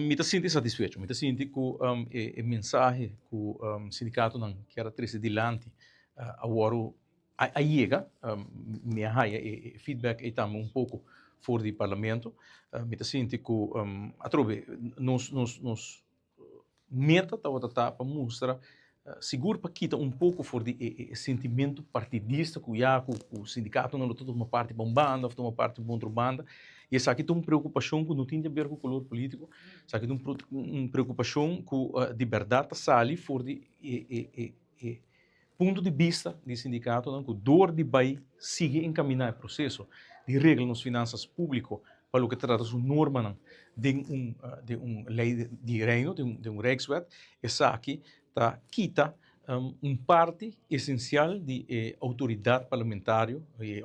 Me sinto satisfeito, me sinto com a mensagem que o sindicato não quer trazer adiante agora a chega, minha raia e feedback é também pouco fora do Parlamento, me sinto que a trove nos meta tá para mostrar seguro para quitar pouco fora de sentimento partidista que já o sindicato não está uma parte para uma banda, uma parte para outra banda. E essa aqui tem uma preocupação que não tem a ver com o color político, essa aqui tem uma preocupação com a liberdade sali fora de ponto de vista do sindicato, não, que dor de bai sigue encaminhar o processo de regra nas finanças públicas para o que trata de norma não, de lei de reino, de Rijkswet, essa aqui quita parte essencial de autoridade parlamentar e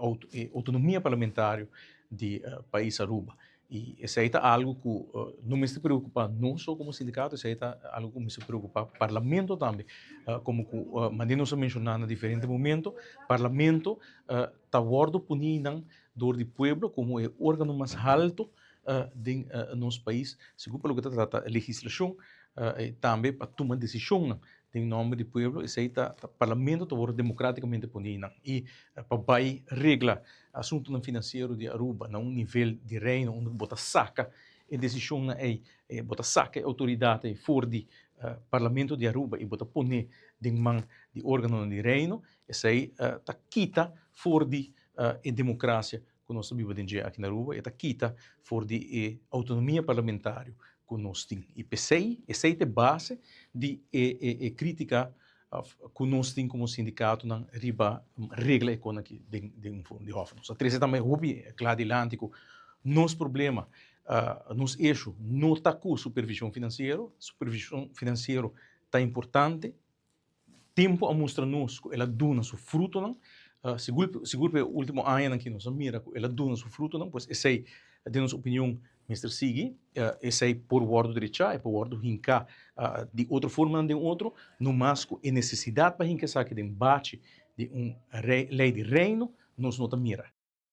autonomia parlamentar de país Aruba. E isso aí é algo que não me preocupa não só como sindicato, isso aí é algo que me preocupa o parlamento também. Como mandamos a mencionar em diferentes momentos, o parlamento está gordo punindo dor do povo como é o órgão mais alto de nosso país, segundo pelo que trata a legislação, também para tomar decisão em nome do povo, isso aí o parlamento está democraticamente punindo. E para regra assunto financeiro de Aruba, na nível de reino, onde bota saca a decisão bota saca a autoridade fora do Parlamento de Aruba e bota pone de mão de órgão de reino, isso aí quita fora de democracia que nós vivemos aqui na Aruba, e quita fora de autonomia parlamentar que nós temos. E pensei, essa é a base de crítica que nós temos como sindicato na riba regra econômica de fundo de HOFA. Só três também houve claro adiante que nosso problema, nosso eixo não está com supervisão financeira está importante, tempo a mostrar-nos que ela dona seu fruto, não? Seguro o último ano que nós mira que ela dona seu fruto, não? Pois essa é, de nossa opinião, Mr. Sigi, essa é por o ordem direita, é por o ordem hinca de outra forma, de outro, no mais que a necessidade para hinca saque de embate de lei de reino, nós não mira.